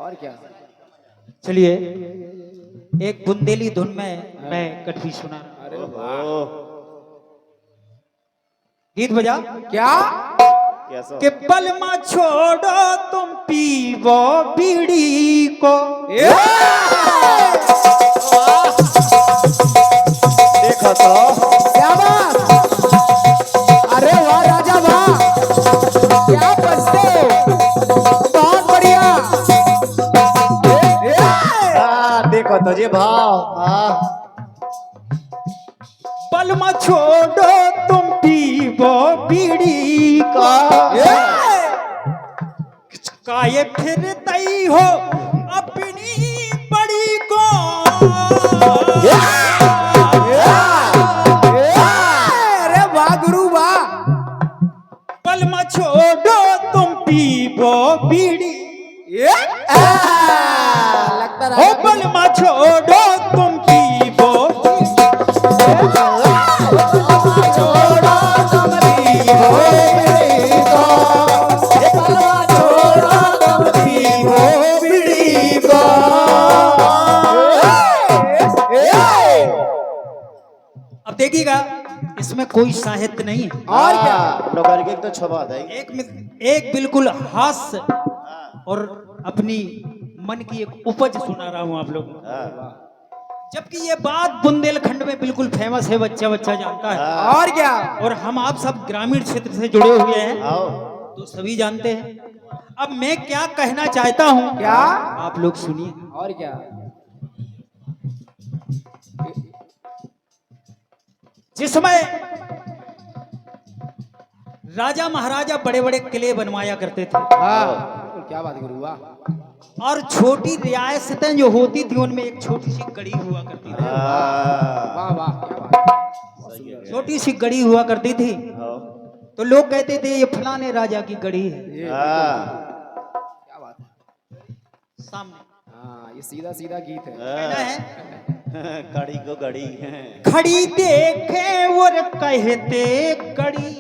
और क्या। चलिए एक बुंदेली धुन में मैं कटवी सुना रहा हूं। अरे वाह, गीत बजा क्या कैसा कि पलमा छोड़ो तुम पीवो बीड़ी को। देखा तो क्या बात। अरे वाह राजा वाह, क्या बजते हो, बहुत बढ़िया। देखो तो जी भाव। पलमा छोड़ो तुम पीवो बीड़ी को। काये फिर तई हो अपनी बड़ी को। अरे वाह गुरु वाह। पलमा छोड़ो तुम पीवो बीड़ी। लगता हो रहा पलमा छोड़ो तुम पीवो छोड़ो तुम पीवो बीड़ी को, ये पलवा छोड़ो तुम पीवो बीड़ी को। अब देखिएगा इसमें कोई साहित्य नहीं है और क्या। लोग एक तो छबा था एक बिल्कुल हास्य और अपनी मन की एक उपज सुना रहा हूं आप लोगों को। जबकि ये बात बुंदेलखंड में बिल्कुल फेमस है, बच्चा बच्चा जानता है। और क्या। और हम आप सब ग्रामीण क्षेत्र से जुड़े हुए हैं आओ तो सभी जानते हैं। अब मैं क्या कहना चाहता हूं, क्या। आप लोग सुनिए। और क्या। जिस समय राजा महाराजा बड़े बड़े किले बनवाया करते थे हाँ क्या बात गुरु वाह। और छोटी रियासतें जो होती थी उनमें एक छोटी सी गढ़ी हुआ करती थी। वाह वाह क्या बात। छोटी सी गढ़ी हुआ करती थी तो लोग कहते थे ये फलाने राजा की गढ़ी है। क्या बात है। सामने हाँ ये सीधा सीधा गीत है। कहना है कड़ी को गड़ी खड़ी देखे और कहते गढ़ी।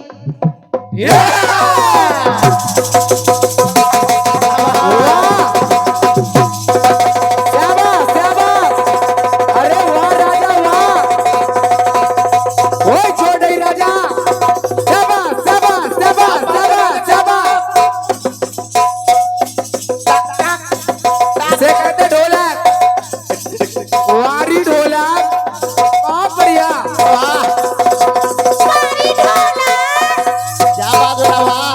अरे वाह राजा वाह, ओए छोड़ दे राजा। शाबाश शाबाश शाबाश शाबाश शाबाश। इसे कहते ढोलक, वारी ढोलक। बहुत बढ़िया वाह। क्या बात है वाह।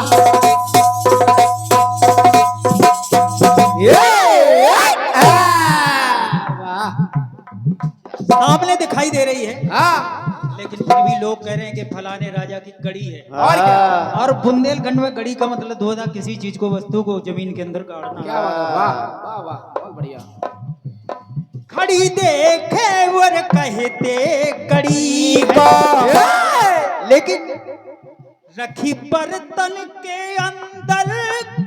सामने दिखाई दे रही है हाँ लेकिन फिर भी लोग कह रहे हैं कि फलाने राजा की गढ़ी है। और क्या। और बुंदेलखंड में गढ़ी का मतलब होता किसी चीज को वस्तु को जमीन के अंदर गाड़ना। क्या बात है वाह वाह वाह बहुत बढ़िया। खड़ी देखे और कहते गढ़ी है लेकिन रखी बर्तन के अंदर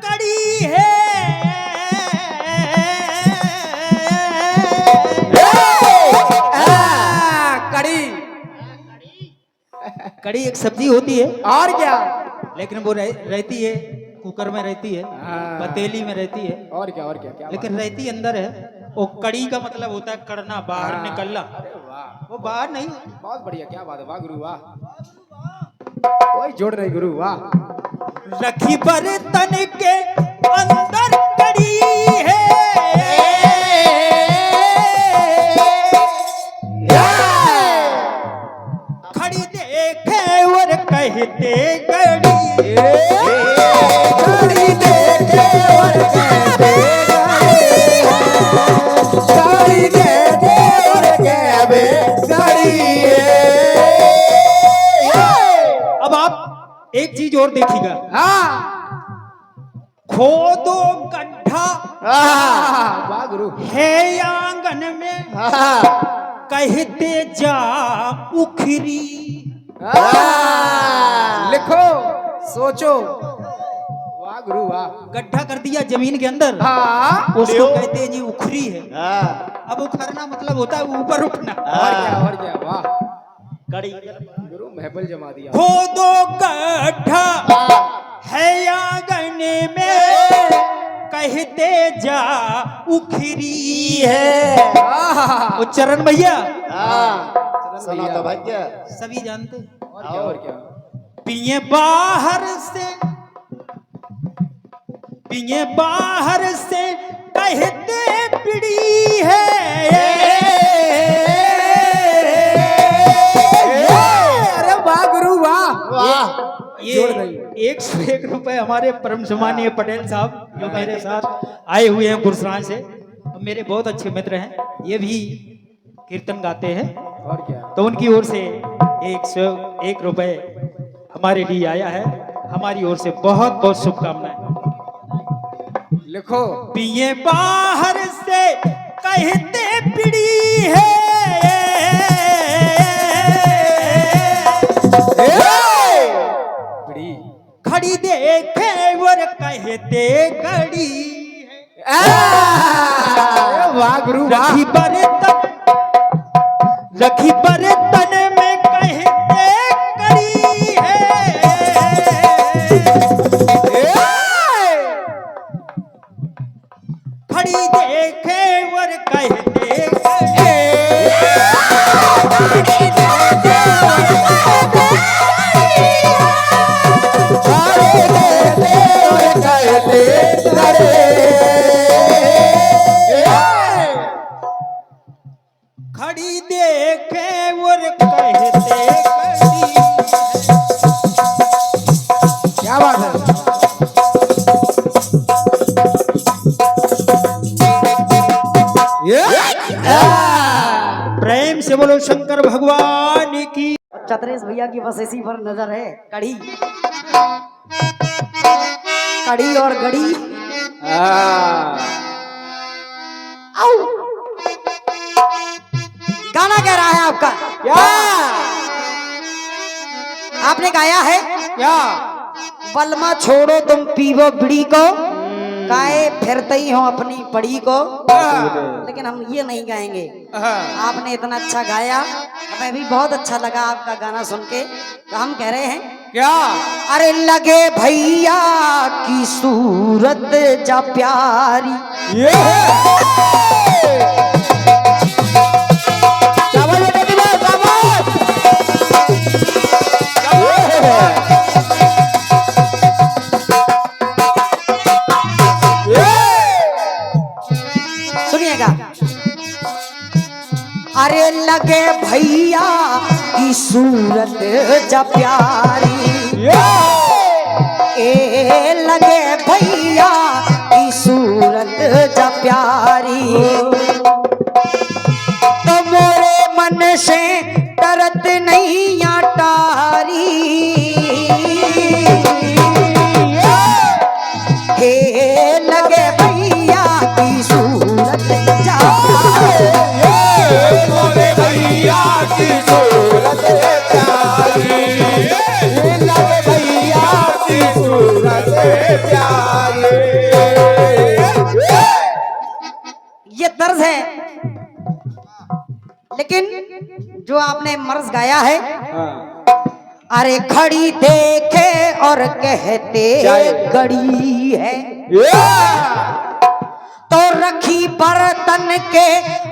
कड़ी है। कड़ी। कड़ी एक सब्जी होती है और क्या। लेकिन वो रहती है कुकर में रहती है, पतीली में रहती है। और क्या क्या लेकिन रहती अंदर है। वो कड़ी का मतलब होता है कड़ना, बाहर निकलना। अरे वाह वो बाहर नहीं। बहुत बढ़िया क्या बात है वाह गुरु वाह। कोई जोड़ रही गुरु वाह। रखी बर्तन के अंदर कड़ी है खड़ी देखे और कहते गड़ी। कड़ी देखे और कहते कड़ी देखे और कहते कड़ी। अब आप एक चीज और देखिएगा। हाँ खोदो गड्ढा वाह गुरु। है आंगन में कहते जा उखरी। लिखो सोचो वाह गुरु वाह। गड्ढा कर दिया जमीन के अंदर, हाँ उसको कहते हैं जी उखरी है। अब उखरना मतलब होता है ऊपर उठना। और क्या वाह। कड़ी गुरु महफिल जमा दिया। खोदो गड्ढा है आंगन में कहते जा उखरी है। वो चरण भैया हाँ सुना तो भैया सभी जानते हैं। और क्या पिए बाहर से कहते पीड़ी है। अरे वाह गुरु वाह वाह ये 101 रुपए हमारे परम सम्मानीय पटेल साहब जो मेरे साथ आए हुए हैं गुरसराय से, मेरे बहुत अच्छे मित्र हैं, ये भी कीर्तन गाते हैं, और क्या तो उनकी ओर से 101 रुपए हमारे लिए आया है। हमारी ओर से बहुत बहुत शुभकामनाएं। लिखो पिए बाहर से कहते पीड़ी है। बड़ी खड़ी देखे और कहते गड़ी है। वाह गुरु वाह रखी बर्तन में कहते कड़ी है। खड़ी देखे और कहते खड़ी देखे और कहते कड़ी। क्या बात है प्रेम से बोलो शंकर भगवान की। चतरेश भैया की बस इसी पर नजर है। कड़ी कड़ी और गड़ी। आओ। गाना कह रहा है आपका क्या आपने गाया है क्या बलमा छोड़ो तुम पीवो बीड़ी को गाए फिरते ही हो अपनी पड़ी को। लेकिन हम ये नहीं गाएंगे। आपने इतना अच्छा गाया, हमें भी बहुत अच्छा लगा आपका गाना सुन के। तो हम कह रहे हैं क्या अरे लगे भैया की सूरत जा प्यारी। सुनिएगा अरे लगे भैया की सूरत जा प्यारी। ए लगे भैया की सूरत जा प्यारी। तो मोरे मन से डरत नहीं अटारी। हे लगे भैया की सूरत जा भैया की सूरत प्यारी भैया की सूरत प्यारी। ये तर्ज है, लेकिन जो आपने मर्ज गाया है अरे खड़ी देखे और कहते गड़ी है। तो रखी बर्तन के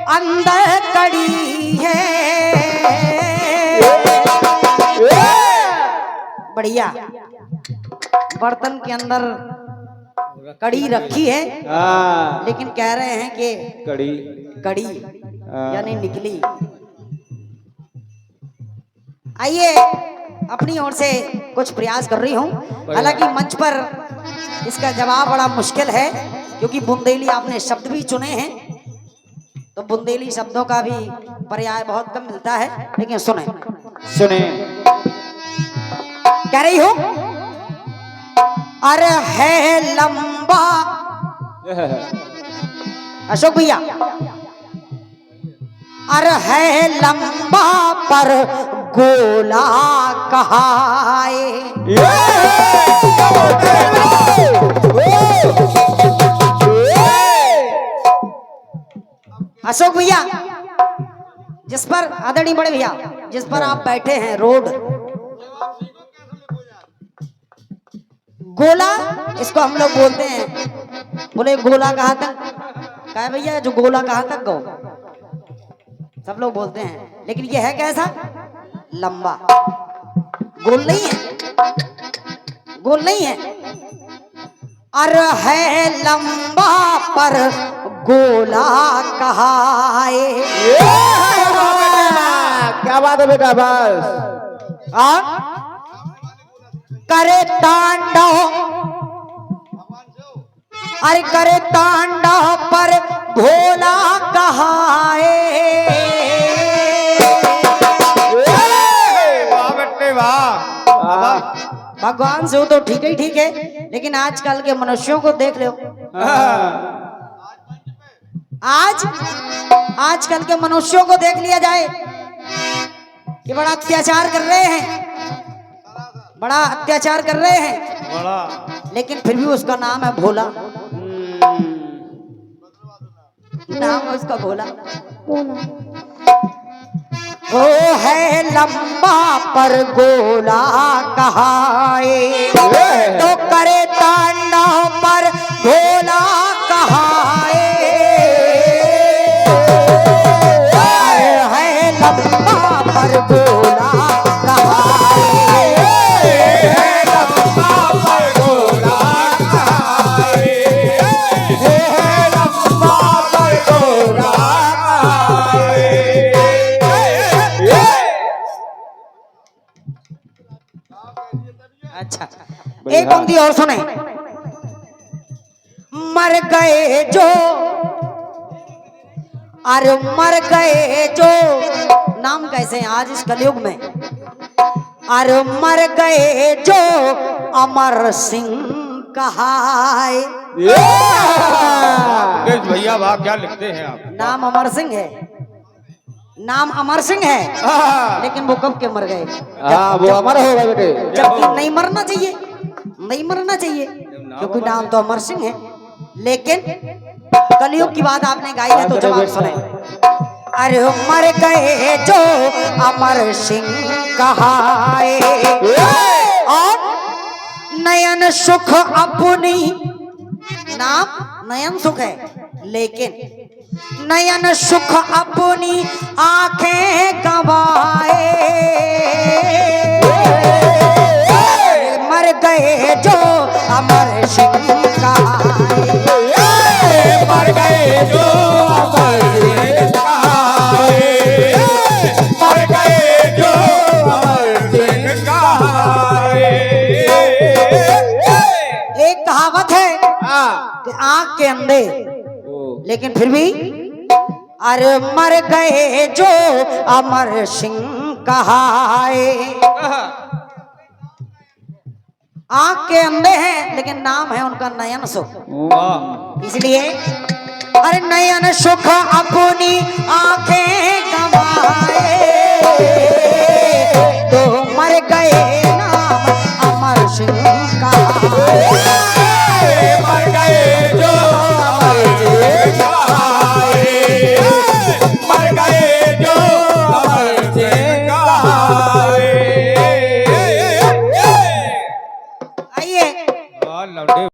अंदर कड़ी है। बढ़िया बर्तन के अंदर कड़ी रखी है, लेकिन कह रहे हैं कि कड़ी यानी निकली। आइए अपनी ओर से कुछ प्रयास कर रही हूँ। हालांकि मंच पर इसका जवाब बड़ा मुश्किल है, क्योंकि बुंदेली आपने शब्द भी चुने हैं, तो बुंदेली शब्दों का भी पर्याय बहुत कम मिलता है। लेकिन सुने कह रही हूँ अरे है लंबा अशोक भैया। अरे है लंबा पर गोला कहाए। अशोक भैया जिस पर आदरणीय बड़े भैया जिस पर आप बैठे हैं रोड गोला, इसको हम लोग बोलते हैं बोले गोला कहाँ तक, कहा भैया जो गोला कहाँ तक गो, सब लोग बोलते हैं, लेकिन ये है कैसा, लंबा, गोल नहीं है, गोल नहीं है, अरे है लंबा पर गोला कहाए। क्या बात है बेटा, बस करे तांडव, अरे करे तांडव पर भोला कहाए। वाह बेटे वाह। भगवान से हो तो ठीक ही ठीक है, लेकिन आजकल के मनुष्यों को देख लो, आजकल के मनुष्यों को देख लिया जाए कि बड़ा अत्याचार कर रहे हैं, बड़ा अत्याचार कर रहे हैं, बड़ा, लेकिन फिर भी उसका नाम है भोला, नाम है उसका भोला। वो है लंबा पर गोला कहाए, तो करे तांडव पर भोला कहाए। है लंबा पर गोला कहाए, है लंबा पर गोला कहाए, है लंबा पर गोला कहाए। अच्छा, एक पंक्ति और सुने। मर गए जो, अरे मर गए जो, नाम कैसे हैं आज इस कलयुग में, अरे मर गए जो अमर सिंह कहाए। भैया वाह, क्या लिखते हैं आप। नाम अमर सिंह है, नाम अमर सिंह है, लेकिन वो कब के मर गए, वो अमर हो गए बेटे, जबकि नहीं मरना चाहिए, नहीं मरना चाहिए, क्योंकि नाम तो अमर सिंह है, लेकिन कलयुग की बात आपने गाई है तो जवाब सुने। अरे मर गए जो अमर सिंह कहाए, और नयन सुख अपनी, नाम नयन सुख है, लेकिन नयन सुख अपनी आंखें गवाए। मर गए जो अमर सिंह कहाए, मर गए जो अमर सिंह कहाए, मर गए जो अमर सिंह कहाए। एक कहावत है कि आंख के अंधे, लेकिन फिर भी अरे मर गए जो अमर सिंह कहाए। आंख के अंधे हैं, लेकिन नाम है उनका नयन सुख, इसलिए अरे नयन सुख अपनी आंखें गवाए।